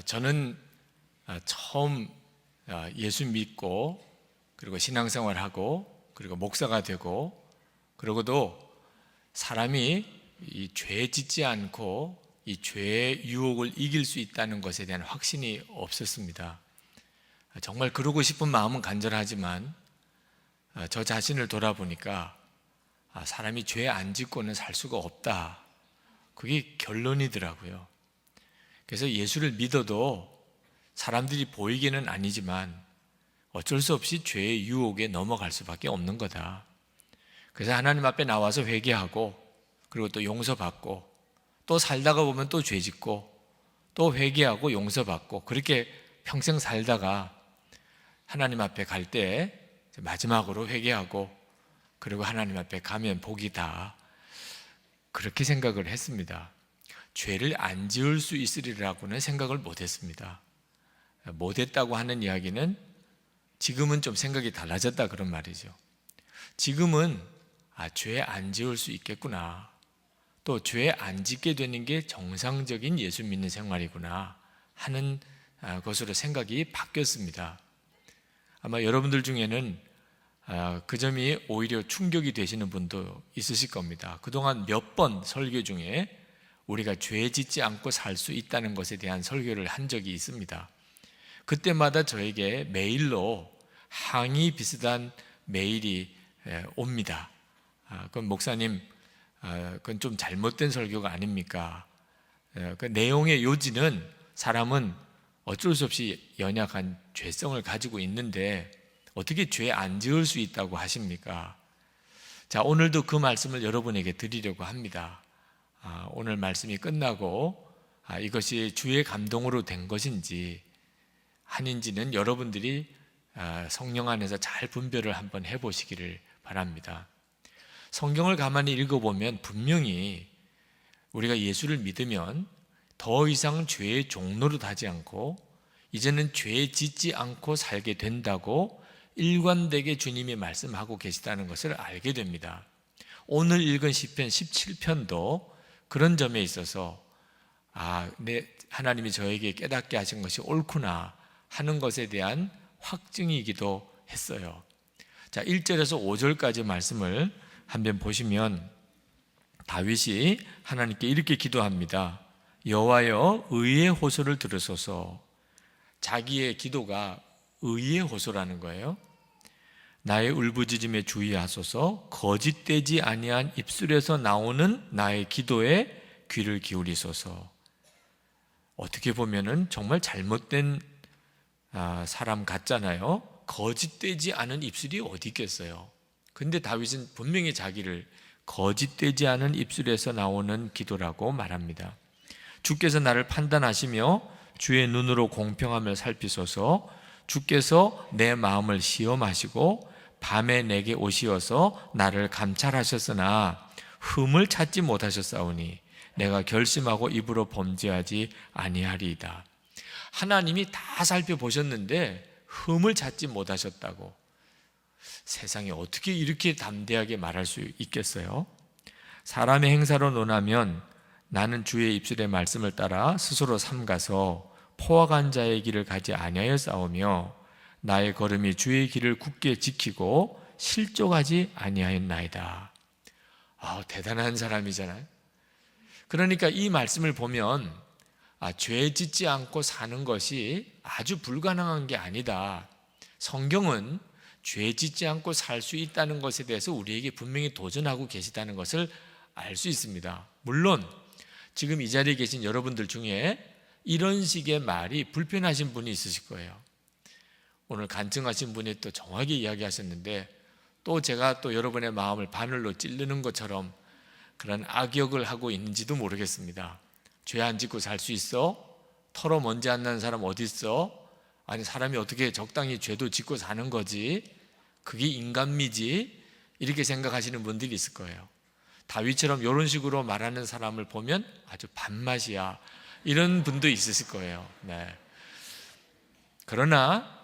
저는 처음 예수 믿고 그리고 신앙생활하고 그리고 목사가 되고 그러고도 사람이 이 죄 짓지 않고 이 죄의 유혹을 이길 수 있다는 것에 대한 확신이 없었습니다. 정말 그러고 싶은 마음은 간절하지만 저 자신을 돌아보니까 사람이 죄 안 짓고는 살 수가 없다, 그게 결론이더라고요. 그래서 예수를 믿어도 사람들이 보이기는 아니지만 어쩔 수 없이 죄의 유혹에 넘어갈 수밖에 없는 거다. 그래서 하나님 앞에 나와서 회개하고 그리고 또 용서받고 또 살다가 보면 또 죄 짓고 또 회개하고 용서받고 그렇게 평생 살다가 하나님 앞에 갈 때 마지막으로 회개하고 그리고 하나님 앞에 가면 복이다, 그렇게 생각을 했습니다. 죄를 안 지을 수 있으리라고는 생각을 못했습니다. 못했다고 하는 이야기는 지금은 좀 생각이 달라졌다 그런 말이죠. 지금은 죄 안 지을 수 있겠구나, 또 죄 안 짓게 되는 게 정상적인 예수 믿는 생활이구나 하는 것으로 생각이 바뀌었습니다. 아마 여러분들 중에는 그 점이 오히려 충격이 되시는 분도 있으실 겁니다. 그동안 몇 번 설교 중에 우리가 죄 짓지 않고 살 수 있다는 것에 대한 설교를 한 적이 있습니다. 그때마다 저에게 메일로 항의 비슷한 메일이 옵니다. 그럼 목사님, 그건 좀 잘못된 설교가 아닙니까? 그 내용의 요지는 사람은 어쩔 수 없이 연약한 죄성을 가지고 있는데 어떻게 죄 안 지을 수 있다고 하십니까? 자, 오늘도 그 말씀을 여러분에게 드리려고 합니다. 오늘 말씀이 끝나고 이것이 주의 감동으로 된 것인지 아닌지는 여러분들이 성령 안에서 잘 분별을 한번 해보시기를 바랍니다. 성경을 가만히 읽어보면 분명히 우리가 예수를 믿으면 더 이상 죄의 종노릇 하지 않고 이제는 죄 짓지 않고 살게 된다고 일관되게 주님이 말씀하고 계시다는 것을 알게 됩니다. 오늘 읽은 시편 17편도 그런 점에 있어서 하나님이 저에게 깨닫게 하신 것이 옳구나 하는 것에 대한 확증이기도 했어요. 자, 1절에서 5절까지 말씀을 한번 보시면 다윗이 하나님께 이렇게 기도합니다. 여호와여, 의의 호소를 들으소서. 자기의 기도가 의의 호소라는 거예요. 나의 울부짖음에 주의하소서. 거짓되지 아니한 입술에서 나오는 나의 기도에 귀를 기울이소서. 어떻게 보면은 정말 잘못된 사람 같잖아요. 거짓되지 않은 입술이 어디 있겠어요. 근데 다윗은 분명히 자기를 거짓되지 않은 입술에서 나오는 기도라고 말합니다. 주께서 나를 판단하시며 주의 눈으로 공평함을 살피소서. 주께서 내 마음을 시험하시고 밤에 내게 오시어서 나를 감찰하셨으나 흠을 찾지 못하셨사오니 내가 결심하고 입으로 범죄하지 아니하리이다. 하나님이 다 살펴보셨는데 흠을 찾지 못하셨다고. 세상에 어떻게 이렇게 담대하게 말할 수 있겠어요? 사람의 행사로 논하면 나는 주의 입술의 말씀을 따라 스스로 삼가서 포악한 자의 길을 가지 아니하여 싸우며 나의 걸음이 주의 길을 굳게 지키고 실족하지 아니하였나이다. 대단한 사람이잖아요. 그러니까 이 말씀을 보면 죄 짓지 않고 사는 것이 아주 불가능한 게 아니다. 성경은 죄 짓지 않고 살 수 있다는 것에 대해서 우리에게 분명히 도전하고 계시다는 것을 알 수 있습니다. 물론 지금 이 자리에 계신 여러분들 중에 이런 식의 말이 불편하신 분이 있으실 거예요. 오늘 간증하신 분이 또 정확히 이야기하셨는데 또 제가 또 여러분의 마음을 바늘로 찌르는 것처럼 그런 악역을 하고 있는지도 모르겠습니다. 죄 안 짓고 살 수 있어? 털어 먼지 안 나는 사람 어디 있어? 아니, 사람이 어떻게 적당히 죄도 짓고 사는 거지? 그게 인간미지? 이렇게 생각하시는 분들이 있을 거예요. 다윗처럼 이런 식으로 말하는 사람을 보면 아주 밥맛이야, 이런 분도 있으실 거예요. 네. 그러나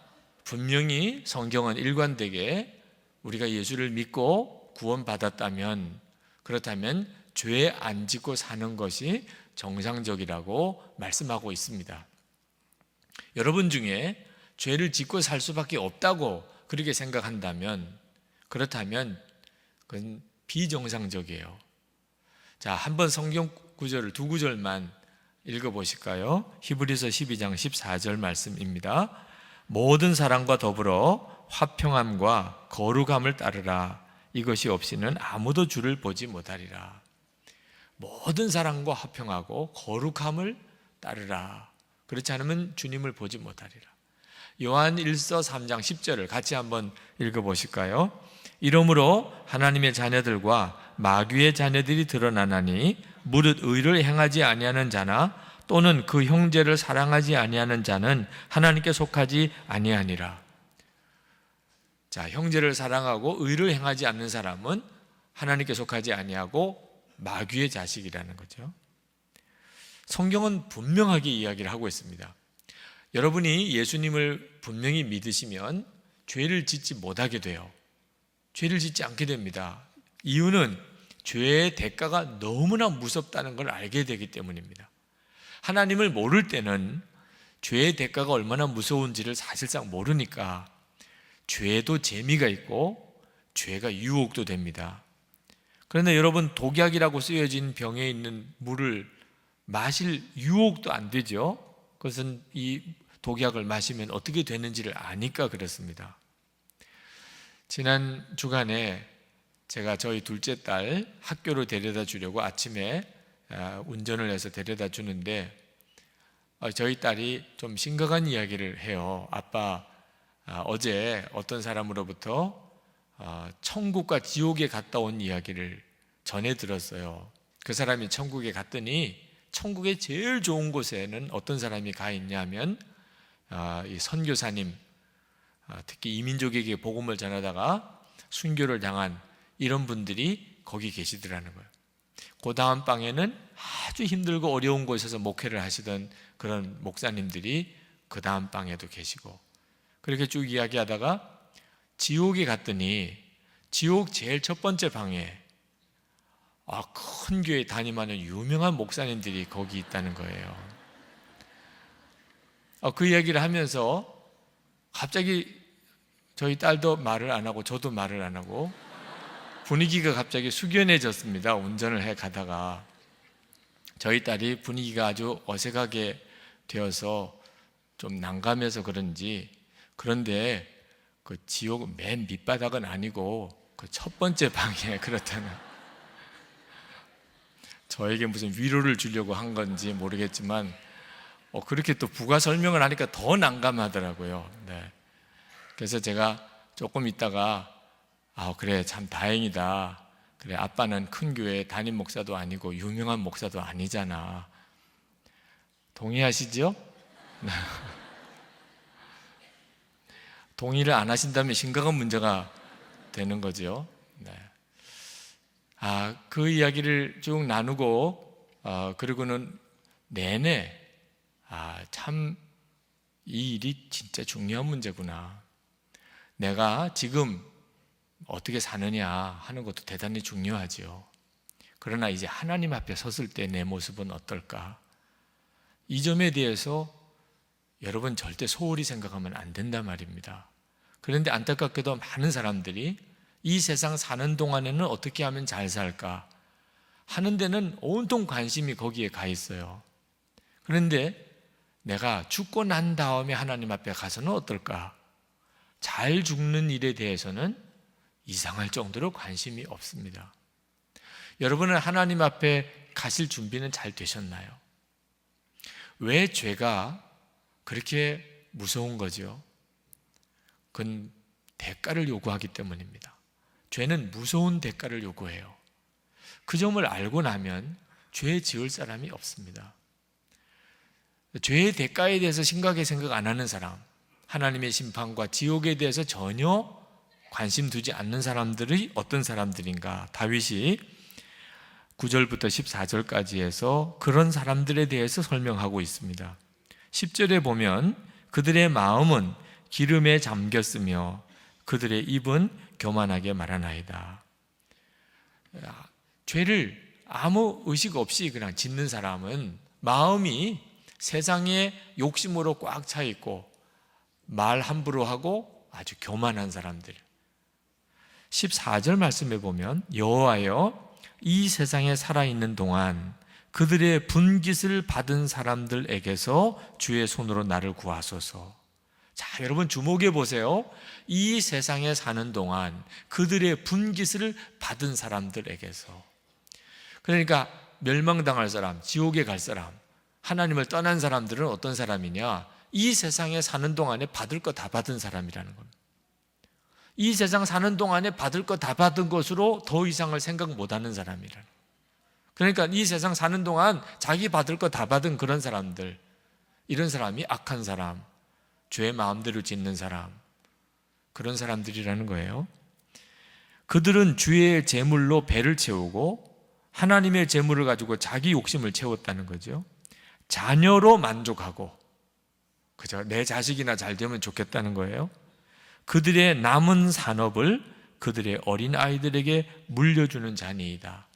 분명히 성경은 일관되게 우리가 예수를 믿고 구원받았다면, 그렇다면 죄 안 짓고 사는 것이 정상적이라고 말씀하고 있습니다. 여러분 중에 죄를 짓고 살 수밖에 없다고 그렇게 생각한다면, 그렇다면 그건 비정상적이에요. 자, 한번 성경 구절을 두 구절만 읽어보실까요? 히브리서 12장 14절 말씀입니다. 모든 사람과 더불어 화평함과 거룩함을 따르라. 이것이 없이는 아무도 주를 보지 못하리라. 모든 사람과 화평하고 거룩함을 따르라. 그렇지 않으면 주님을 보지 못하리라. 요한 1서 3장 10절을 같이 한번 읽어보실까요? 이러므로 하나님의 자녀들과 마귀의 자녀들이 드러나나니 무릇 의를 행하지 아니하는 자나 또는 그 형제를 사랑하지 아니하는 자는 하나님께 속하지 아니하니라. 자, 형제를 사랑하고 의를 행하지 않는 사람은 하나님께 속하지 아니하고 마귀의 자식이라는 거죠. 성경은 분명하게 이야기를 하고 있습니다. 여러분이 예수님을 분명히 믿으시면 죄를 짓지 못하게 돼요. 죄를 짓지 않게 됩니다. 이유는 죄의 대가가 너무나 무섭다는 걸 알게 되기 때문입니다. 하나님을 모를 때는 죄의 대가가 얼마나 무서운지를 사실상 모르니까 죄도 재미가 있고 죄가 유혹도 됩니다. 그런데 여러분, 독약이라고 쓰여진 병에 있는 물을 마실 유혹도 안 되죠. 그것은 이 독약을 마시면 어떻게 되는지를 아니까 그렇습니다. 지난 주간에 제가 저희 둘째 딸 학교로 데려다 주려고 아침에 운전을 해서 데려다 주는데 저희 딸이 좀 심각한 이야기를 해요. 아빠, 어제 어떤 사람으로부터 천국과 지옥에 갔다 온 이야기를 전해 들었어요. 그 사람이 천국에 갔더니 천국의 제일 좋은 곳에는 어떤 사람이 가 있냐면 이 선교사님, 특히 이민족에게 복음을 전하다가 순교를 당한 이런 분들이 거기 계시더라는 거예요. 그 다음 방에는 아주 힘들고 어려운 곳에서 목회를 하시던 그런 목사님들이 그 다음 방에도 계시고, 그렇게 쭉 이야기하다가 지옥에 갔더니 지옥 제일 첫 번째 방에 큰 교회 담임하는 유명한 목사님들이 거기 있다는 거예요. 그 이야기를 하면서 갑자기 저희 딸도 말을 안 하고 저도 말을 안 하고 분위기가 갑자기 숙연해졌습니다. 운전을 해 가다가 저희 딸이 분위기가 아주 어색하게 되어서 좀 난감해서 그런지, 그런데 그 지옥 맨 밑바닥은 아니고 그 첫 번째 방에 그렇다는, 저에게 무슨 위로를 주려고 한 건지 모르겠지만 그렇게 또 부가 설명을 하니까 더 난감하더라고요. 네. 그래서 제가 조금 있다가 그래, 참 다행이다. 그래, 아빠는 큰 교회 담임 목사도 아니고 유명한 목사도 아니잖아. 동의하시죠? 동의를 안 하신다면 심각한 문제가 되는 거죠. 네. 그 이야기를 쭉 나누고 그리고는 내내 참 이 일이 진짜 중요한 문제구나. 내가 지금 어떻게 사느냐 하는 것도 대단히 중요하지요. 그러나 이제 하나님 앞에 섰을 때 내 모습은 어떨까? 이 점에 대해서 여러분 절대 소홀히 생각하면 안 된단 말입니다. 그런데 안타깝게도 많은 사람들이 이 세상 사는 동안에는 어떻게 하면 잘 살까 하는 데는 온통 관심이 거기에 가 있어요. 그런데 내가 죽고 난 다음에 하나님 앞에 가서는 어떨까? 잘 죽는 일에 대해서는 이상할 정도로 관심이 없습니다. 여러분은 하나님 앞에 가실 준비는 잘 되셨나요? 왜 죄가 그렇게 무서운 거죠? 그건 대가를 요구하기 때문입니다. 죄는 무서운 대가를 요구해요. 그 점을 알고 나면 죄 지을 사람이 없습니다. 죄의 대가에 대해서 심각하게 생각 안 하는 사람, 하나님의 심판과 지옥에 대해서 전혀 관심 두지 않는 사람들이 어떤 사람들인가? 다윗이 9절부터 14절까지 해서 그런 사람들에 대해서 설명하고 있습니다. 10절에 보면 그들의 마음은 기름에 잠겼으며 그들의 입은 교만하게 말하나이다. 죄를 아무 의식 없이 그냥 짓는 사람은 마음이 세상에 욕심으로 꽉 차 있고 말 함부로 하고 아주 교만한 사람들. 14절 말씀에 보면 여호와여 이 세상에 살아있는 동안 그들의 분깃을 받은 사람들에게서 주의 손으로 나를 구하소서. 자, 여러분 주목해 보세요. 이 세상에 사는 동안 그들의 분깃을 받은 사람들에게서. 그러니까 멸망당할 사람, 지옥에 갈 사람, 하나님을 떠난 사람들은 어떤 사람이냐? 이 세상에 사는 동안에 받을 거 다 받은 사람이라는 겁니다. 이 세상 사는 동안에 받을 거 다 받은 것으로 더 이상을 생각 못하는 사람이라는. 그러니까 이 세상 사는 동안 자기 받을 거 다 받은 그런 사람들, 이런 사람이 악한 사람, 죄 마음대로 짓는 사람, 그런 사람들이라는 거예요. 그들은 주의 재물로 배를 채우고 하나님의 재물을 가지고 자기 욕심을 채웠다는 거죠. 자녀로 만족하고, 그죠? 내 자식이나 잘 되면 좋겠다는 거예요. 그들의 남은 산업을 그들의 어린 아이들에게 물려주는 자니이다.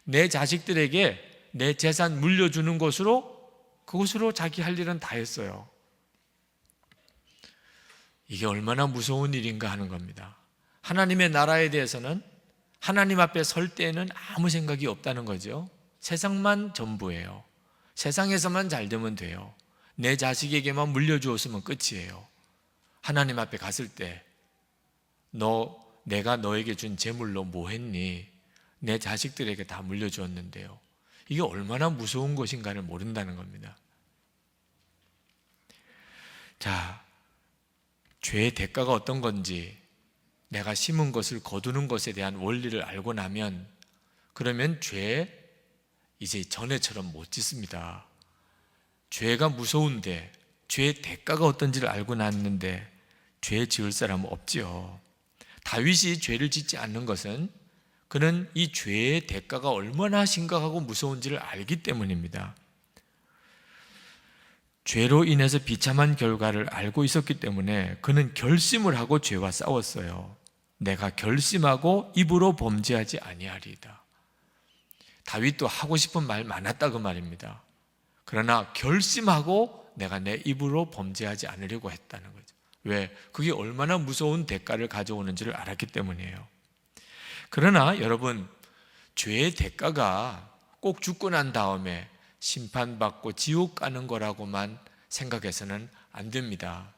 내 자식들에게 내 재산 물려주는 것으로, 그것으로 자기 할 일은 다 했어요. 이게 얼마나 무서운 일인가 하는 겁니다. 하나님의 나라에 대해서는 하나님 앞에 설 때에는 아무 생각이 없다는 거죠. 세상만 전부예요. 세상에서만 잘 되면 돼요. 내 자식에게만 물려주었으면 끝이에요. 하나님 앞에 갔을 때 내가 너에게 준 재물로 뭐 했니? 내 자식들에게 다 물려주었는데요. 이게 얼마나 무서운 것인가를 모른다는 겁니다. 자, 죄의 대가가 어떤 건지 내가 심은 것을 거두는 것에 대한 원리를 알고 나면, 그러면 죄 이제 전에처럼 못 짓습니다. 죄가 무서운데, 죄의 대가가 어떤지를 알고 났는데 죄 지을 사람은 없지요. 다윗이 죄를 짓지 않는 것은 그는 이 죄의 대가가 얼마나 심각하고 무서운지를 알기 때문입니다. 죄로 인해서 비참한 결과를 알고 있었기 때문에 그는 결심을 하고 죄와 싸웠어요. 내가 결심하고 입으로 범죄하지 아니하리이다. 다윗도 하고 싶은 말 많았다 그 말입니다. 그러나 결심하고 내가 내 입으로 범죄하지 않으려고 했다는 거죠. 왜? 그게 얼마나 무서운 대가를 가져오는지를 알았기 때문이에요. 그러나 여러분, 죄의 대가가 꼭 죽고 난 다음에 심판받고 지옥 가는 거라고만 생각해서는 안 됩니다.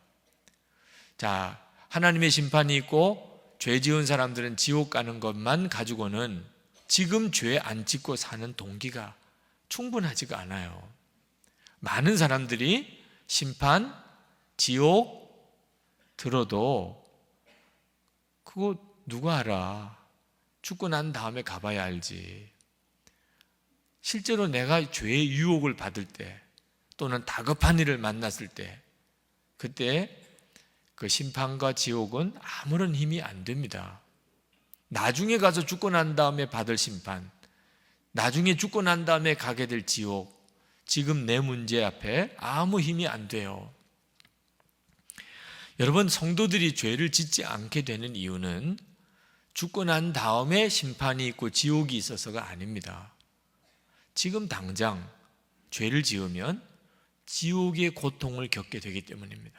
자, 하나님의 심판이 있고 죄 지은 사람들은 지옥 가는 것만 가지고는 지금 죄 안 짓고 사는 동기가 충분하지가 않아요. 많은 사람들이 심판, 지옥 들어도 그거 누가 알아? 죽고 난 다음에 가봐야 알지. 실제로 내가 죄의 유혹을 받을 때 또는 다급한 일을 만났을 때, 그때 그 심판과 지옥은 아무런 힘이 안 됩니다. 나중에 가서 죽고 난 다음에 받을 심판, 나중에 죽고 난 다음에 가게 될 지옥, 지금 내 문제 앞에 아무 힘이 안 돼요. 여러분, 성도들이 죄를 짓지 않게 되는 이유는 죽고 난 다음에 심판이 있고 지옥이 있어서가 아닙니다. 지금 당장 죄를 지으면 지옥의 고통을 겪게 되기 때문입니다.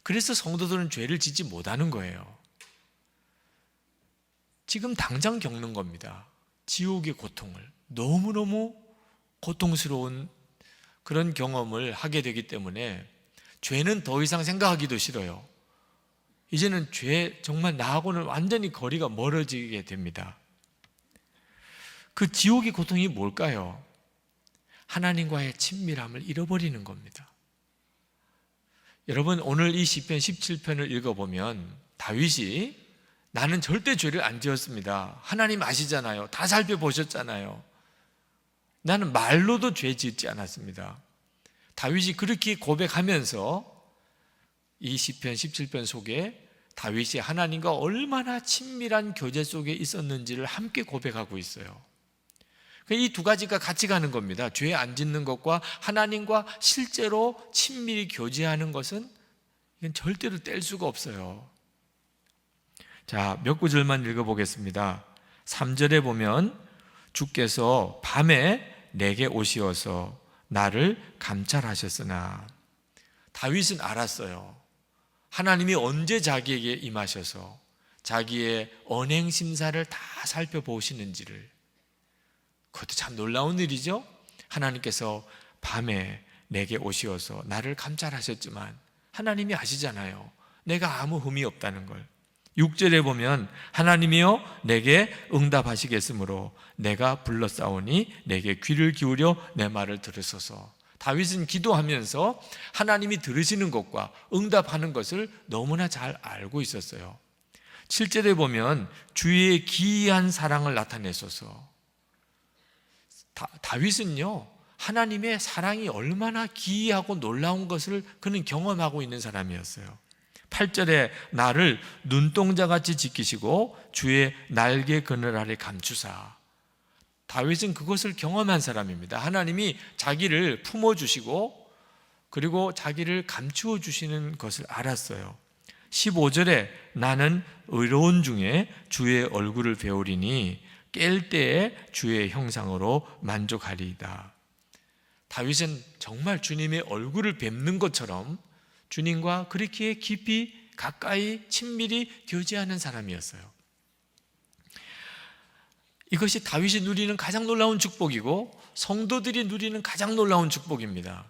그래서 성도들은 죄를 짓지 못하는 거예요. 지금 당장 겪는 겁니다. 지옥의 고통을, 너무너무 고통스러운 그런 경험을 하게 되기 때문에 죄는 더 이상 생각하기도 싫어요. 이제는 죄, 정말 나하고는 완전히 거리가 멀어지게 됩니다. 그 지옥의 고통이 뭘까요? 하나님과의 친밀함을 잃어버리는 겁니다. 여러분, 오늘 이 시편 17편을 읽어보면 다윗이 나는 절대 죄를 안 지었습니다. 하나님 아시잖아요. 다 살펴보셨잖아요. 나는 말로도 죄 짓지 않았습니다. 다윗이 그렇게 고백하면서 이 시편 17편 속에 다윗이 하나님과 얼마나 친밀한 교제 속에 있었는지를 함께 고백하고 있어요. 이 두 가지가 같이 가는 겁니다. 죄 안 짓는 것과 하나님과 실제로 친밀히 교제하는 것은 이건 절대로 뗄 수가 없어요. 자, 몇 구절만 읽어보겠습니다. 3절에 보면 주께서 밤에 내게 오시어서 나를 감찰하셨으나. 다윗은 알았어요. 하나님이 언제 자기에게 임하셔서 자기의 언행 심사를 다 살펴보시는지를. 그것도 참 놀라운 일이죠. 하나님께서 밤에 내게 오시어서 나를 감찰하셨지만 하나님이 아시잖아요. 내가 아무 흠이 없다는 걸. 6절에 보면 하나님이여 내게 응답하시겠으므로 내가 불렀사오니 내게 귀를 기울여 내 말을 들으소서. 다윗은 기도하면서 하나님이 들으시는 것과 응답하는 것을 너무나 잘 알고 있었어요. 7절에 보면 주의 기이한 사랑을 나타내소서. 다윗은요, 하나님의 사랑이 얼마나 기이하고 놀라운 것을 그는 경험하고 있는 사람이었어요. 8절에 나를 눈동자같이 지키시고 주의 날개 그늘 아래 감추사. 다윗은 그것을 경험한 사람입니다. 하나님이 자기를 품어주시고 그리고 자기를 감추어 주시는 것을 알았어요. 15절에 나는 의로운 중에 주의 얼굴을 배우리니 깰 때에 주의 형상으로 만족하리이다. 다윗은 정말 주님의 얼굴을 뵙는 것처럼 주님과 그렇게 깊이 가까이 친밀히 교제하는 사람이었어요. 이것이 다윗이 누리는 가장 놀라운 축복이고 성도들이 누리는 가장 놀라운 축복입니다.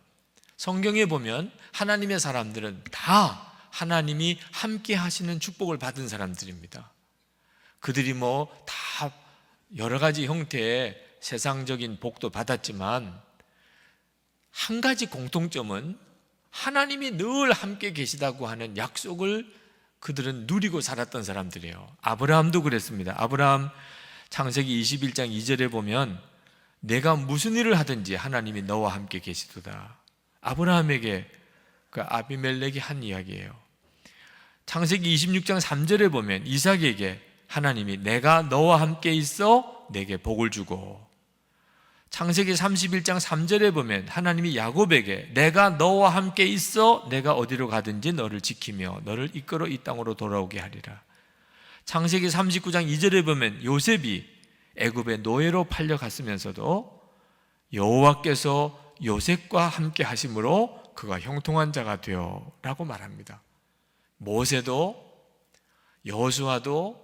성경에 보면 하나님의 사람들은 다 하나님이 함께 하시는 축복을 받은 사람들입니다. 그들이 다 여러 가지 형태의 세상적인 복도 받았지만 한 가지 공통점은 하나님이 늘 함께 계시다고 하는 약속을 그들은 누리고 살았던 사람들이에요. 아브라함도 그랬습니다. 아브라함 창세기 21장 2절에 보면 내가 무슨 일을 하든지 하나님이 너와 함께 계시도다. 아브라함에게 그 아비멜렉이 한 이야기예요. 창세기 26장 3절에 보면 이삭에게 하나님이 내가 너와 함께 있어 내게 복을 주고, 창세기 31장 3절에 보면 하나님이 야곱에게 내가 너와 함께 있어 내가 어디로 가든지 너를 지키며 너를 이끌어 이 땅으로 돌아오게 하리라. 창세기 39장 2절에 보면 요셉이 애굽의 노예로 팔려갔으면서도 여호와께서 요셉과 함께 하심으로 그가 형통한 자가 되어 라고 말합니다. 모세도 여호수아도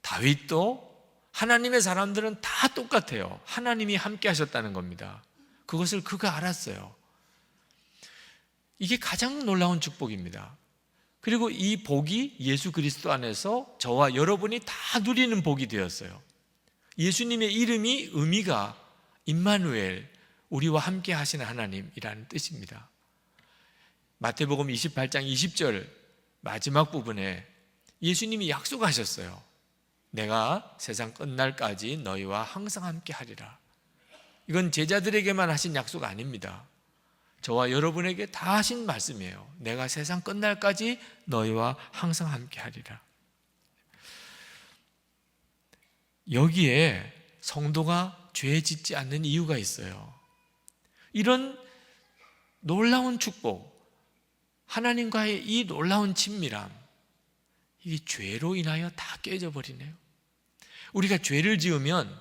다윗도 하나님의 사람들은 다 똑같아요. 하나님이 함께 하셨다는 겁니다. 그것을 그가 알았어요. 이게 가장 놀라운 축복입니다. 그리고 이 복이 예수 그리스도 안에서 저와 여러분이 다 누리는 복이 되었어요. 예수님의 이름이 의미가 임마누엘, 우리와 함께 하시는 하나님이라는 뜻입니다. 마태복음 28장 20절 마지막 부분에 예수님이 약속하셨어요. 내가 세상 끝날까지 너희와 항상 함께 하리라. 이건 제자들에게만 하신 약속 아닙니다. 저와 여러분에게 다 하신 말씀이에요. 내가 세상 끝날까지 너희와 항상 함께 하리라. 여기에 성도가 죄 짓지 않는 이유가 있어요. 이런 놀라운 축복, 하나님과의 이 놀라운 친밀함, 이 죄로 인하여 다 깨져버리네요. 우리가 죄를 지으면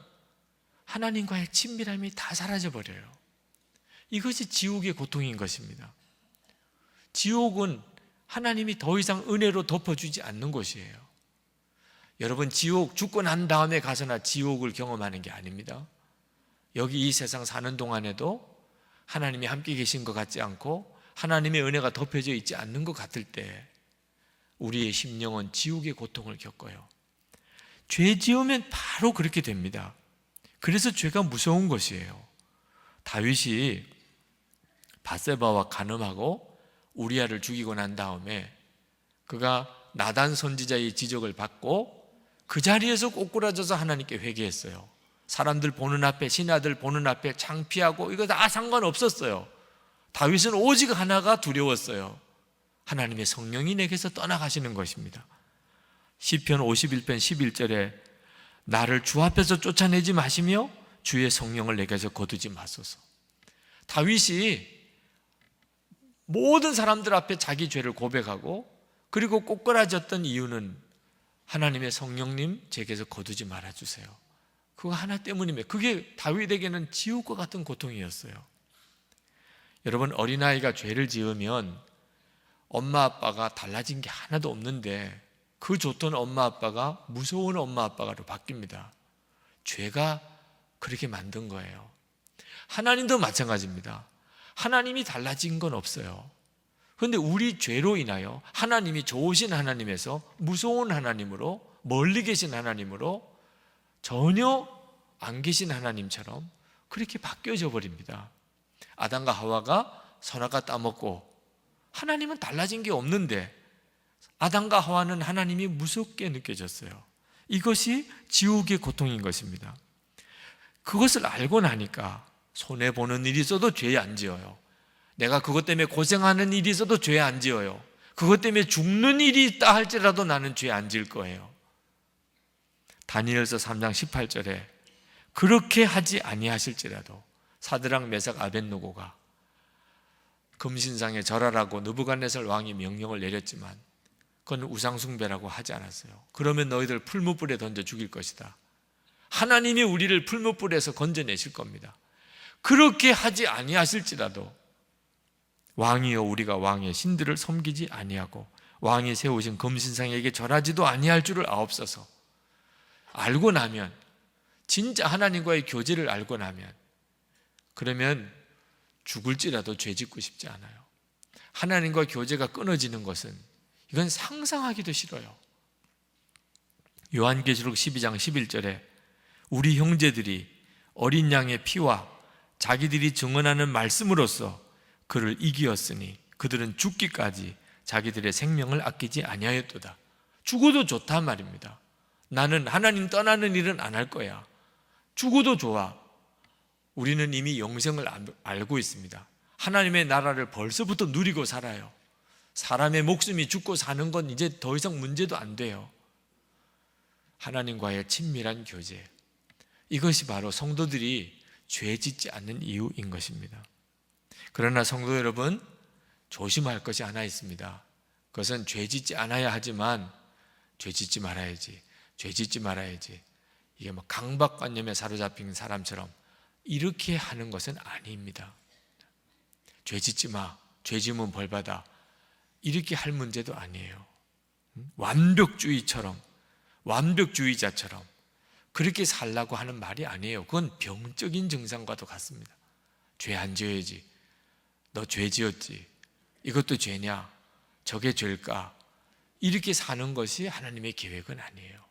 하나님과의 친밀함이 다 사라져버려요. 이것이 지옥의 고통인 것입니다. 지옥은 하나님이 더 이상 은혜로 덮어주지 않는 곳이에요. 여러분, 지옥 죽고 난 다음에 가서나 지옥을 경험하는 게 아닙니다. 여기 이 세상 사는 동안에도 하나님이 함께 계신 것 같지 않고 하나님의 은혜가 덮여져 있지 않는 것 같을 때 우리의 심령은 지옥의 고통을 겪어요. 죄 지으면 바로 그렇게 됩니다. 그래서 죄가 무서운 것이에요. 다윗이 밧세바와 간음하고 우리아를 죽이고 난 다음에 그가 나단 선지자의 지적을 받고 그 자리에서 꼬꾸라져서 하나님께 회개했어요. 사람들 보는 앞에, 신하들 보는 앞에 창피하고 이거 다 상관없었어요. 다윗은 오직 하나가 두려웠어요. 하나님의 성령이 내게서 떠나가시는 것입니다. 시편 51편 11절에 나를 주 앞에서 쫓아내지 마시며 주의 성령을 내게서 거두지 마소서. 다윗이 모든 사람들 앞에 자기 죄를 고백하고 그리고 꼬꾸라졌던 이유는 하나님의 성령님 제게서 거두지 말아주세요. 그거 하나 때문이면 그게 다윗에게는 지옥과 같은 고통이었어요. 여러분, 어린아이가 죄를 지으면 엄마 아빠가 달라진 게 하나도 없는데 그 좋던 엄마 아빠가 무서운 엄마 아빠로 바뀝니다. 죄가 그렇게 만든 거예요. 하나님도 마찬가지입니다. 하나님이 달라진 건 없어요. 그런데 우리 죄로 인하여 하나님이 좋으신 하나님에서 무서운 하나님으로, 멀리 계신 하나님으로, 전혀 안 계신 하나님처럼 그렇게 바뀌어져 버립니다. 아담과 하와가 선악과 따먹고 하나님은 달라진 게 없는데 아담과 하와는 하나님이 무섭게 느껴졌어요. 이것이 지옥의 고통인 것입니다. 그것을 알고 나니까 손해보는 일이 있어도 죄 안 지어요. 내가 그것 때문에 고생하는 일이 있어도 죄 안 지어요. 그것 때문에 죽는 일이 있다 할지라도 나는 죄 안 지을 거예요. 다니엘서 3장 18절에 그렇게 하지 아니하실지라도 사드락 메삭 아벳느고가 금신상에 절하라고 느부갓네살 왕이 명령을 내렸지만 그건 우상숭배라고 하지 않았어요. 그러면 너희들 풀무불에 던져 죽일 것이다. 하나님이 우리를 풀무불에서 건져내실 겁니다. 그렇게 하지 아니하실지라도 왕이여 우리가 왕의 신들을 섬기지 아니하고 왕이 세우신 금신상에게 절하지도 아니할 줄을 아옵소서. 알고 나면, 진짜 하나님과의 교제를 알고 나면, 그러면 죽을지라도 죄 짓고 싶지 않아요. 하나님과 교제가 끊어지는 것은 이건 상상하기도 싫어요. 요한계시록 12장 11절에 우리 형제들이 어린 양의 피와 자기들이 증언하는 말씀으로써 그를 이기었으니 그들은 죽기까지 자기들의 생명을 아끼지 아니하였도다. 죽어도 좋단 말입니다. 나는 하나님 떠나는 일은 안 할 거야. 죽어도 좋아. 우리는 이미 영생을 알고 있습니다. 하나님의 나라를 벌써부터 누리고 살아요. 사람의 목숨이 죽고 사는 건 이제 더 이상 문제도 안 돼요. 하나님과의 친밀한 교제, 이것이 바로 성도들이 죄 짓지 않는 이유인 것입니다. 그러나 성도 여러분, 조심할 것이 하나 있습니다. 그것은 죄 짓지 않아야 하지만 죄 짓지 말아야지, 죄 짓지 말아야지, 이게 뭐 강박관념에 사로잡힌 사람처럼 이렇게 하는 것은 아닙니다. 죄 짓지 마, 죄 지으면 벌 받아, 이렇게 할 문제도 아니에요. 완벽주의처럼, 완벽주의자처럼 그렇게 살라고 하는 말이 아니에요. 그건 병적인 증상과도 같습니다. 죄 안 지어야지, 너 죄 지었지, 이것도 죄냐, 저게 죄일까, 이렇게 사는 것이 하나님의 계획은 아니에요.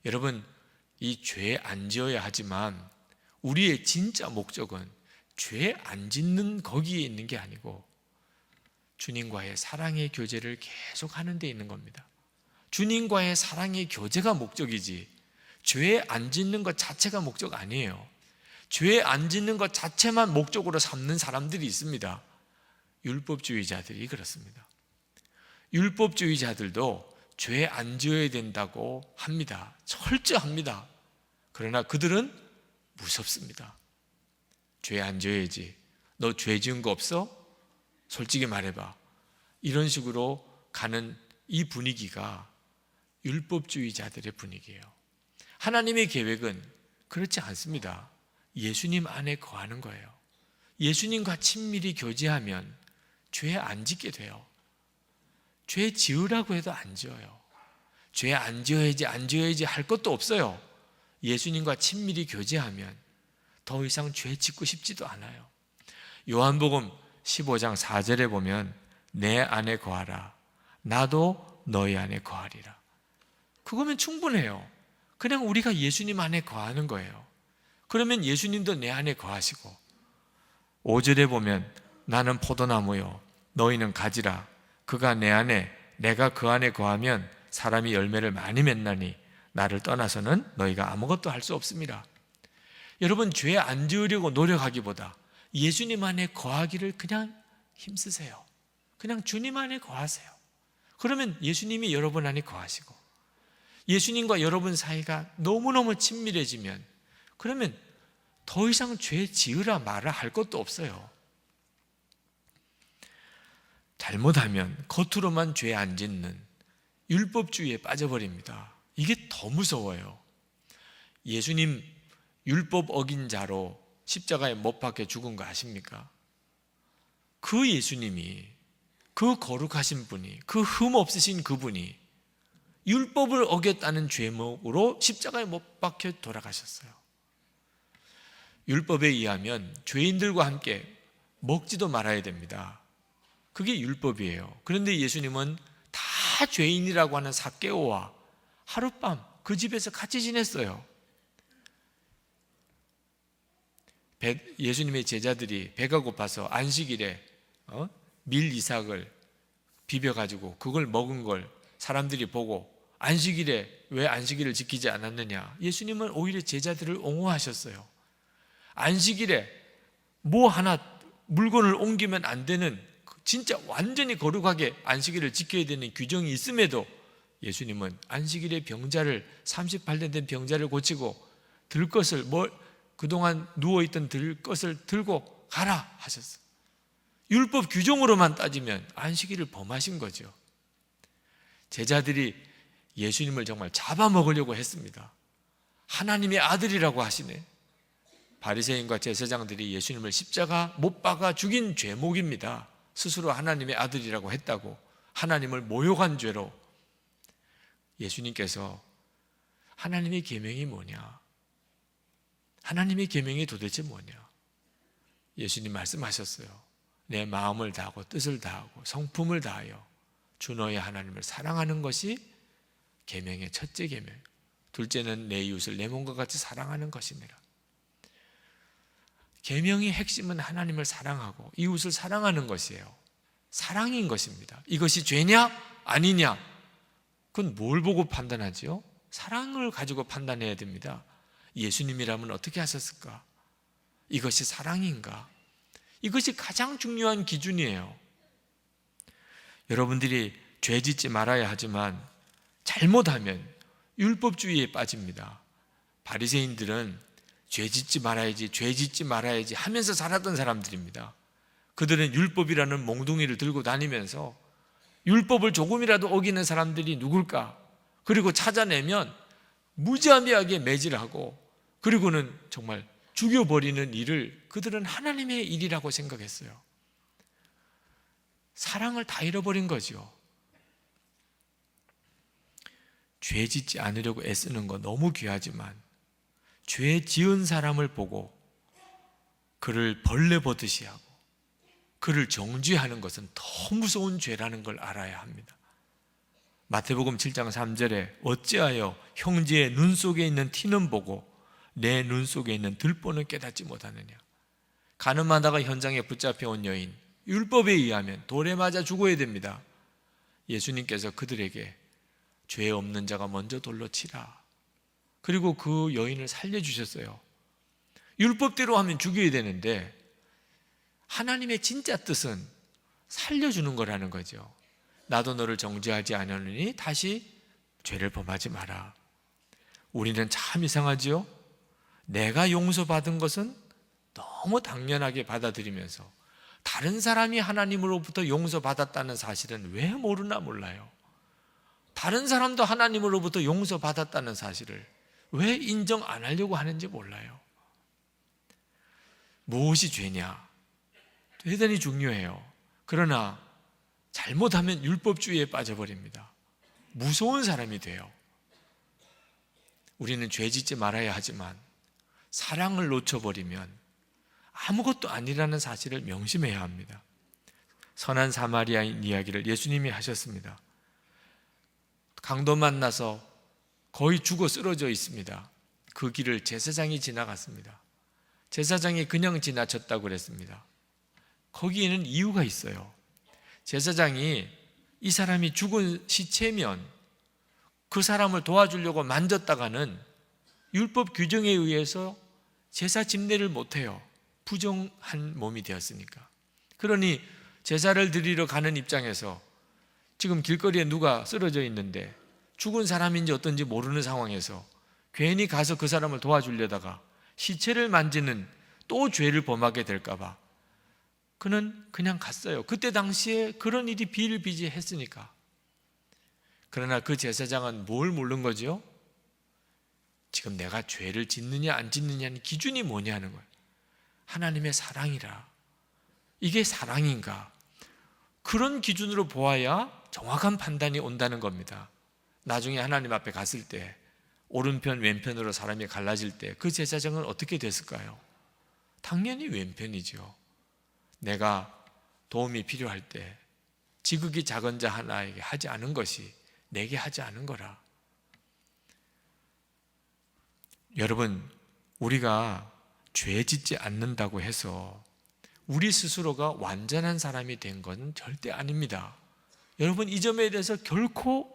여러분, 이 죄 안 지어야 하지만 우리의 진짜 목적은 죄 안 짓는 거기에 있는 게 아니고 주님과의 사랑의 교제를 계속 하는 데 있는 겁니다. 주님과의 사랑의 교제가 목적이지 죄 안 짓는 것 자체가 목적 아니에요. 죄 안 짓는 것 자체만 목적으로 삼는 사람들이 있습니다. 율법주의자들이 그렇습니다. 율법주의자들도 죄 안 지어야 된다고 합니다. 철저합니다. 그러나 그들은 무섭습니다. 죄 안 지어야지, 너 죄 지은 거 없어? 솔직히 말해봐. 이런 식으로 가는 이 분위기가 율법주의자들의 분위기예요. 하나님의 계획은 그렇지 않습니다. 예수님 안에 거하는 거예요. 예수님과 친밀히 교제하면 죄 안 짓게 돼요. 죄 지으라고 해도 안 지어요. 죄 안 지어야지, 안 지어야지 할 것도 없어요. 예수님과 친밀히 교제하면 더 이상 죄 짓고 싶지도 않아요. 요한복음 15장 4절에 보면 내 안에 거하라, 나도 너희 안에 거하리라. 그거면 충분해요. 그냥 우리가 예수님 안에 거하는 거예요. 그러면 예수님도 내 안에 거하시고, 5절에 보면 나는 포도나무요 너희는 가지라, 그가 내 안에 내가 그 안에 거하면 사람이 열매를 많이 맺나니 나를 떠나서는 너희가 아무것도 할 수 없습니다. 여러분, 죄 안 지으려고 노력하기보다 예수님 안에 거하기를 그냥 힘쓰세요. 그냥 주님 안에 거하세요. 그러면 예수님이 여러분 안에 거하시고, 예수님과 여러분 사이가 너무너무 친밀해지면 그러면 더 이상 죄 지으라 말아 할 것도 없어요. 잘못하면 겉으로만 죄 안 짓는 율법주의에 빠져버립니다. 이게 더 무서워요. 예수님 율법 어긴 자로 십자가에 못 박혀 죽은 거 아십니까? 그 예수님이, 그 거룩하신 분이, 그 흠 없으신 그분이 율법을 어겼다는 죄목으로 십자가에 못 박혀 돌아가셨어요. 율법에 의하면 죄인들과 함께 먹지도 말아야 됩니다. 그게 율법이에요. 그런데 예수님은 다 죄인이라고 하는 삭개오와 하룻밤 그 집에서 같이 지냈어요. 예수님의 제자들이 배가 고파서 안식일에 밀 이삭을 비벼가지고 그걸 먹은 걸 사람들이 보고 안식일에 왜 안식일을 지키지 않았느냐, 예수님은 오히려 제자들을 옹호하셨어요. 안식일에 뭐 하나 물건을 옮기면 안 되는, 진짜 완전히 거룩하게 안식일을 지켜야 되는 규정이 있음에도 예수님은 안식일에 병자를, 38년 된 병자를 고치고 들 것을, 그동안 누워있던 들 것을 들고 가라 하셨어요. 율법 규정으로만 따지면 안식일을 범하신 거죠. 제자들이 예수님을 정말 잡아먹으려고 했습니다. 하나님의 아들이라고 하시네. 바리새인과 제사장들이 예수님을 십자가 못 박아 죽인 죄목입니다. 스스로 하나님의 아들이라고 했다고 하나님을 모욕한 죄로. 예수님께서 하나님의 계명이 뭐냐, 하나님의 계명이 도대체 뭐냐, 예수님 말씀하셨어요. 내 마음을 다하고 뜻을 다하고 성품을 다하여 주 너의 하나님을 사랑하는 것이 계명의 첫째 계명, 둘째는 내 이웃을 내 몸과 같이 사랑하는 것이니라. 계명의 핵심은 하나님을 사랑하고 이웃을 사랑하는 것이에요. 사랑인 것입니다. 이것이 죄냐 아니냐, 그건 뭘 보고 판단하지요? 사랑을 가지고 판단해야 됩니다. 예수님이라면 어떻게 하셨을까? 이것이 사랑인가? 이것이 가장 중요한 기준이에요. 여러분들이 죄 짓지 말아야 하지만 잘못하면 율법주의에 빠집니다. 바리새인들은 죄 짓지 말아야지, 죄 짓지 말아야지 하면서 살았던 사람들입니다. 그들은 율법이라는 몽둥이를 들고 다니면서 율법을 조금이라도 어기는 사람들이 누굴까? 그리고 찾아내면 무자비하게 매질하고, 그리고는 정말 죽여버리는 일을 그들은 하나님의 일이라고 생각했어요. 사랑을 다 잃어버린 거죠. 죄 짓지 않으려고 애쓰는 거 너무 귀하지만 죄 지은 사람을 보고 그를 벌레 보듯이 하고 그를 정죄하는 것은 더 무서운 죄라는 걸 알아야 합니다. 마태복음 7장 3절에 어찌하여 형제의 눈 속에 있는 티는 보고 내 눈 속에 있는 들보는 깨닫지 못하느냐. 가늠하다가 현장에 붙잡혀온 여인, 율법에 의하면 돌에 맞아 죽어야 됩니다. 예수님께서 그들에게 죄 없는 자가 먼저 돌로 치라, 그리고 그 여인을 살려주셨어요. 율법대로 하면 죽여야 되는데 하나님의 진짜 뜻은 살려주는 거라는 거죠. 나도 너를 정죄하지 않으니 다시 죄를 범하지 마라. 우리는 참 이상하지요? 내가 용서받은 것은 너무 당연하게 받아들이면서 다른 사람이 하나님으로부터 용서받았다는 사실은 왜 모르나 몰라요. 다른 사람도 하나님으로부터 용서받았다는 사실을 왜 인정 안 하려고 하는지 몰라요. 무엇이 죄냐? 대단히 중요해요. 그러나 잘못하면 율법주의에 빠져버립니다. 무서운 사람이 돼요. 우리는 죄 짓지 말아야 하지만 사랑을 놓쳐버리면 아무것도 아니라는 사실을 명심해야 합니다. 선한 사마리아인 이야기를 예수님이 하셨습니다. 강도 만나서 거의 죽어 쓰러져 있습니다. 그 길을 제사장이 지나갔습니다. 제사장이 그냥 지나쳤다고 그랬습니다. 거기에는 이유가 있어요. 제사장이 이 사람이 죽은 시체면 그 사람을 도와주려고 만졌다가는 율법 규정에 의해서 제사 집례를 못해요. 부정한 몸이 되었으니까. 그러니 제사를 드리러 가는 입장에서 지금 길거리에 누가 쓰러져 있는데 죽은 사람인지 어떤지 모르는 상황에서 괜히 가서 그 사람을 도와주려다가 시체를 만지는 또 죄를 범하게 될까 봐 그는 그냥 갔어요. 그때 당시에 그런 일이 비일비재했으니까. 그러나 그 제사장은 뭘 모르는 거죠? 지금 내가 죄를 짓느냐 안 짓느냐는 기준이 뭐냐는 거예요. 하나님의 사랑이라. 이게 사랑인가? 그런 기준으로 보아야 정확한 판단이 온다는 겁니다. 나중에 하나님 앞에 갔을 때 오른편 왼편으로 사람이 갈라질 때 그 제사장은 어떻게 됐을까요? 당연히 왼편이죠. 내가 도움이 필요할 때 지극히 작은 자 하나에게 하지 않은 것이 내게 하지 않은 거라. 여러분, 우리가 죄 짓지 않는다고 해서 우리 스스로가 완전한 사람이 된 건 절대 아닙니다. 여러분, 이 점에 대해서 결코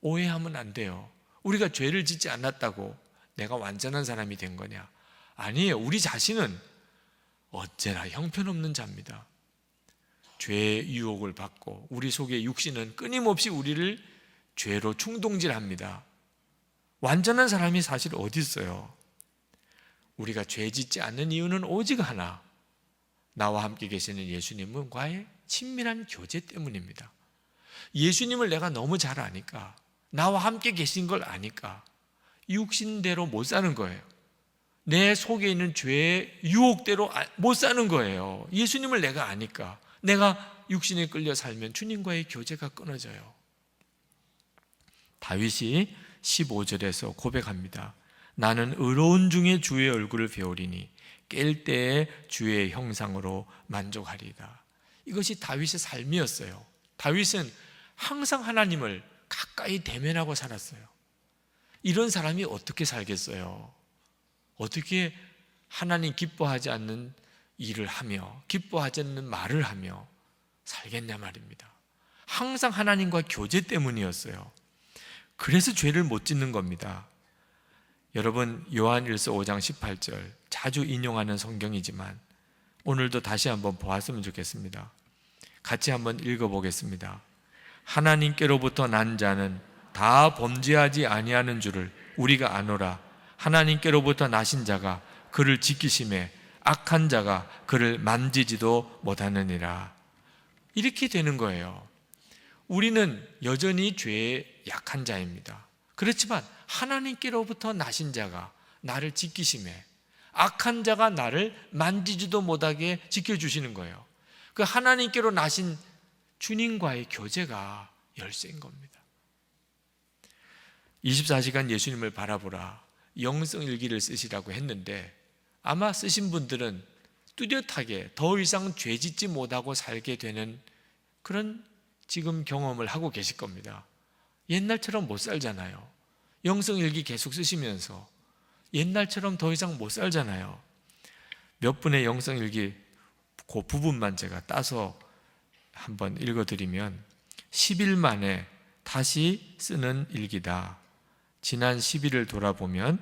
오해하면 안 돼요. 우리가 죄를 짓지 않았다고 내가 완전한 사람이 된 거냐? 아니에요. 우리 자신은 언제나 형편없는 자입니다. 죄의 유혹을 받고 우리 속의 육신은 끊임없이 우리를 죄로 충동질합니다. 완전한 사람이 사실 어디 있어요? 우리가 죄 짓지 않는 이유는 오직 하나, 나와 함께 계시는 예수님과의 친밀한 교제 때문입니다. 예수님을 내가 너무 잘 아니까, 나와 함께 계신 걸 아니까 육신대로 못 사는 거예요. 내 속에 있는 죄의 유혹대로 못 사는 거예요. 예수님을 내가 아니까. 내가 육신에 끌려 살면 주님과의 교제가 끊어져요. 다윗이 15절에서 고백합니다. 나는 의로운 중에 주의 얼굴을 배우리니 깰 때에 주의 형상으로 만족하리이다. 이것이 다윗의 삶이었어요. 다윗은 항상 하나님을 가까이 대면하고 살았어요. 이런 사람이 어떻게 살겠어요? 어떻게 하나님 기뻐하지 않는 일을 하며 기뻐하지 않는 말을 하며 살겠냐 말입니다. 항상 하나님과 교제 때문이었어요. 그래서 죄를 못 짓는 겁니다. 여러분, 요한일서 5장 18절 자주 인용하는 성경이지만 오늘도 다시 한번 보았으면 좋겠습니다. 같이 한번 읽어보겠습니다. 하나님께로부터 난 자는 다 범죄하지 아니하는 줄을 우리가 아노라. 하나님께로부터 나신 자가 그를 지키심에 악한 자가 그를 만지지도 못하느니라. 이렇게 되는 거예요. 우리는 여전히 죄에 약한 자입니다. 그렇지만 하나님께로부터 나신 자가 나를 지키심에 악한 자가 나를 만지지도 못하게 지켜주시는 거예요. 그 하나님께로 나신 주님과의 교제가 열쇠인 겁니다. 24시간 예수님을 바라보라 영성일기를 쓰시라고 했는데 아마 쓰신 분들은 뚜렷하게 더 이상 죄 짓지 못하고 살게 되는 그런 지금 경험을 하고 계실 겁니다. 옛날처럼 못 살잖아요. 영성일기 계속 쓰시면서 옛날처럼 더 이상 못 살잖아요. 몇 분의 영성일기 그 부분만 제가 따서 한번 읽어드리면 10일 만에 다시 쓰는 일기다. 지난 10일을 돌아보면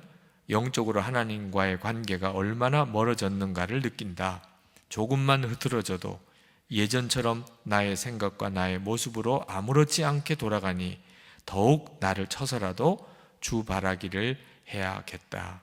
영적으로 하나님과의 관계가 얼마나 멀어졌는가를 느낀다. 조금만 흐트러져도 예전처럼 나의 생각과 나의 모습으로 아무렇지 않게 돌아가니 더욱 나를 쳐서라도 주 바라기를 해야겠다.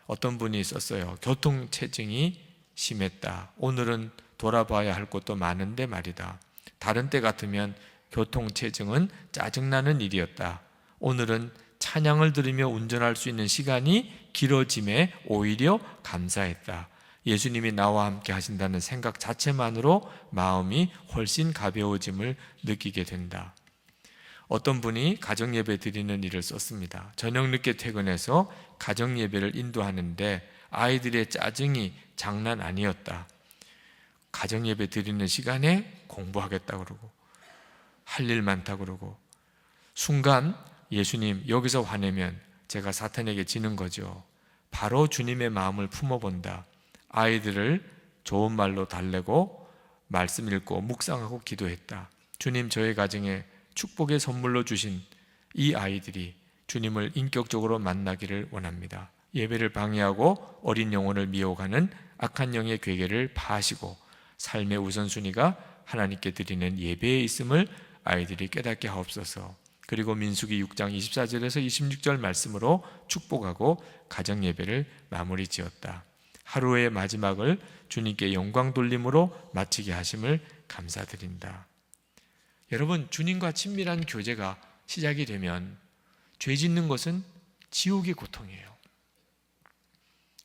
어떤 분이 있었어요. 교통체증이 심했다. 오늘은 돌아봐야 할 것도 많은데 말이다. 다른 때 같으면 교통체증은 짜증나는 일이었다. 오늘은 찬양을 들으며 운전할 수 있는 시간이 길어짐에 오히려 감사했다. 예수님이 나와 함께 하신다는 생각 자체만으로 마음이 훨씬 가벼워짐을 느끼게 된다. 어떤 분이 가정예배 드리는 일을 썼습니다. 저녁 늦게 퇴근해서 가정예배를 인도하는데 아이들의 짜증이 장난 아니었다. 가정예배 드리는 시간에 공부하겠다 그러고 할 일 많다 그러고 순간 예수님 여기서 화내면 제가 사탄에게 지는 거죠. 바로 주님의 마음을 품어본다. 아이들을 좋은 말로 달래고 말씀 읽고 묵상하고 기도했다. 주님, 저의 가정에 축복의 선물로 주신 이 아이들이 주님을 인격적으로 만나기를 원합니다. 예배를 방해하고 어린 영혼을 미혹하는 악한 영의 괴계를 파하시고 삶의 우선순위가 하나님께 드리는 예배에 있음을 아이들이 깨닫게 하옵소서. 그리고 민수기 6장 24절에서 26절 말씀으로 축복하고 가정예배를 마무리 지었다. 하루의 마지막을 주님께 영광 돌림으로 마치게 하심을 감사드린다. 여러분, 주님과 친밀한 교제가 시작이 되면 죄 짓는 것은 지옥의 고통이에요.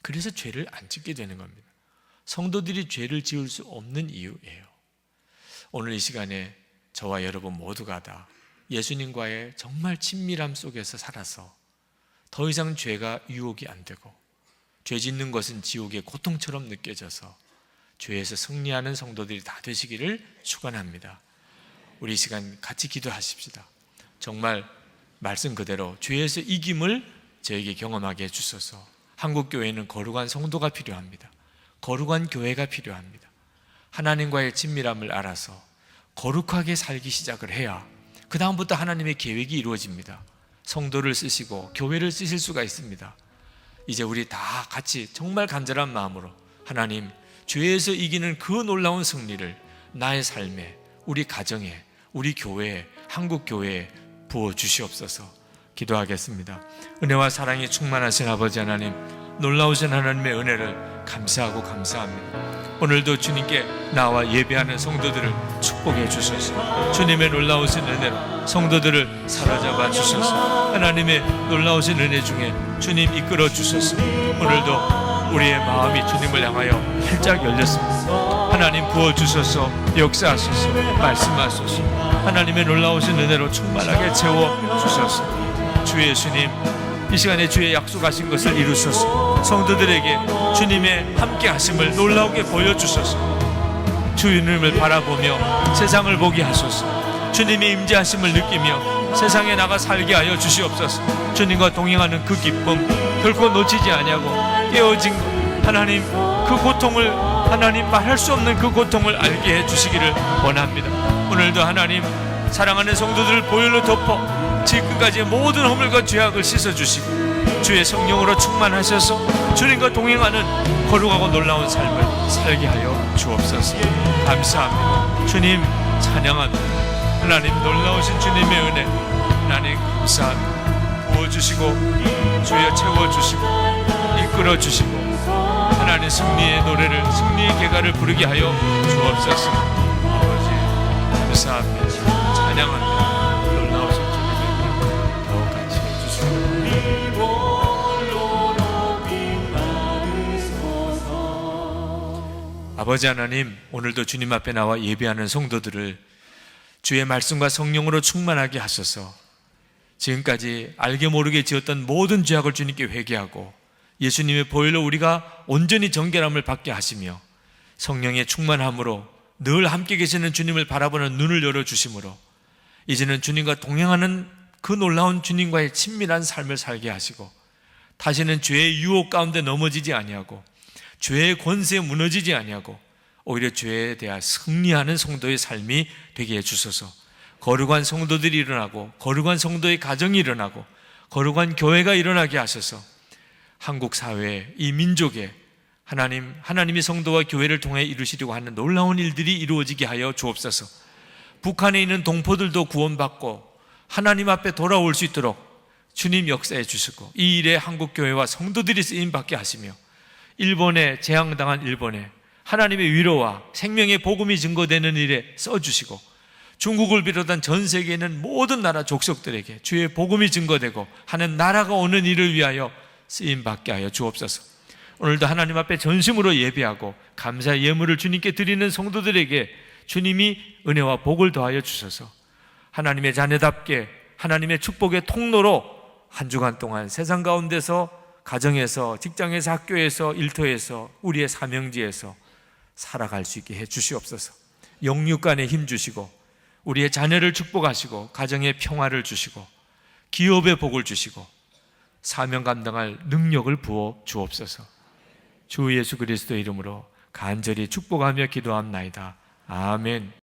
그래서 죄를 안 짓게 되는 겁니다. 성도들이 죄를 지을 수 없는 이유예요. 오늘 이 시간에 저와 여러분 모두가 다 예수님과의 정말 친밀함 속에서 살아서 더 이상 죄가 유혹이 안 되고 죄 짓는 것은 지옥의 고통처럼 느껴져서 죄에서 승리하는 성도들이 다 되시기를 축원합니다. 우리 이 시간 같이 기도하십시다. 정말 말씀 그대로 죄에서 이김을 저에게 경험하게 해주소서. 한국교회는 거룩한 성도가 필요합니다. 거룩한 교회가 필요합니다. 하나님과의 친밀함을 알아서 거룩하게 살기 시작을 해야 그 다음부터 하나님의 계획이 이루어집니다. 성도를 쓰시고 교회를 쓰실 수가 있습니다. 이제 우리 다 같이 정말 간절한 마음으로 하나님, 죄에서 이기는 그 놀라운 승리를 나의 삶에, 우리 가정에, 우리 교회에, 한국교회에 부어주시옵소서. 기도하겠습니다. 은혜와 사랑이 충만하신 아버지 하나님, 놀라우신 하나님의 은혜를 감사하고 감사합니다. 오늘도 주님께 나와 예배하는 성도들을 축복해 주소서. 주님의 놀라우신 은혜로 성도들을 사로잡아 주소서. 하나님의 놀라우신 은혜 중에 주님 이끌어 주소서. 오늘도 우리의 마음이 주님을 향하여 활짝 열렸습니다. 하나님 부어주소서. 역사하소서. 말씀하소서. 하나님의 놀라우신 은혜로 충만하게 채워주소서. 주 예수님, 이 시간에 주의 약속하신 것을 이루소서. 성도들에게 주님의 함께 하심을 놀라우게 보여주소서. 주님을 바라보며 세상을 보게 하소서. 주님의 임재하심을 느끼며 세상에 나가 살게 하여 주시옵소서. 주님과 동행하는 그 기쁨 결코 놓치지 아니하고 깨어진 하나님, 그 고통을 하나님 말할 수 없는 그 고통을 알게 해 주시기를 원합니다. 오늘도 하나님, 사랑하는 성도들을 보혈로 덮어 지금까지의 모든 허물과 죄악을 씻어주시고 주의 성령으로 충만하셔서 주님과 동행하는 거룩하고 놀라운 삶을 살게 하여 주옵소서. 감사합니다. 주님 찬양합니다. 하나님 놀라우신 주님의 은혜 하나님 감사합니다. 부어주시고 주여 채워주시고 이끌어주시고 하나님 승리의 노래를, 승리의 계가를 부르게 하여 주옵소서. 아버지 감사합니다. 찬양합니다. 아버지 하나님, 오늘도 주님 앞에 나와 예배하는 성도들을 주의 말씀과 성령으로 충만하게 하셔서 지금까지 알게 모르게 지었던 모든 죄악을 주님께 회개하고 예수님의 보혈로 우리가 온전히 정결함을 받게 하시며 성령의 충만함으로 늘 함께 계시는 주님을 바라보는 눈을 열어주심으로 이제는 주님과 동행하는 그 놀라운 주님과의 친밀한 삶을 살게 하시고 다시는 죄의 유혹 가운데 넘어지지 아니하고 죄의 권세에 무너지지 아니하고 오히려 죄에 대해 승리하는 성도의 삶이 되게 해주소서. 거룩한 성도들이 일어나고 거룩한 성도의 가정이 일어나고 거룩한 교회가 일어나게 하셔서 한국 사회에, 이 민족에 하나님이 성도와 교회를 통해 이루시려고 하는 놀라운 일들이 이루어지게 하여 주옵소서. 북한에 있는 동포들도 구원받고 하나님 앞에 돌아올 수 있도록 주님 역사해 주시고 이 일에 한국교회와 성도들이 쓰임받게 하시며 일본에 재앙당한 일본에 하나님의 위로와 생명의 복음이 증거되는 일에 써주시고 중국을 비롯한 전 세계에 있는 모든 나라 족속들에게 주의 복음이 증거되고 하는 나라가 오는 일을 위하여 쓰임받게 하여 주옵소서. 오늘도 하나님 앞에 전심으로 예배하고 감사의 예물을 주님께 드리는 성도들에게 주님이 은혜와 복을 더하여 주셔서 하나님의 자녀답게 하나님의 축복의 통로로 한 주간 동안 세상 가운데서 가정에서, 직장에서, 학교에서, 일터에서, 우리의 사명지에서 살아갈 수 있게 해 주시옵소서. 영육간에 힘 주시고 우리의 자녀를 축복하시고 가정에 평화를 주시고 기업에 복을 주시고 사명 감당할 능력을 부어 주옵소서. 주 예수 그리스도의 이름으로 간절히 축복하며 기도합나이다. 아멘.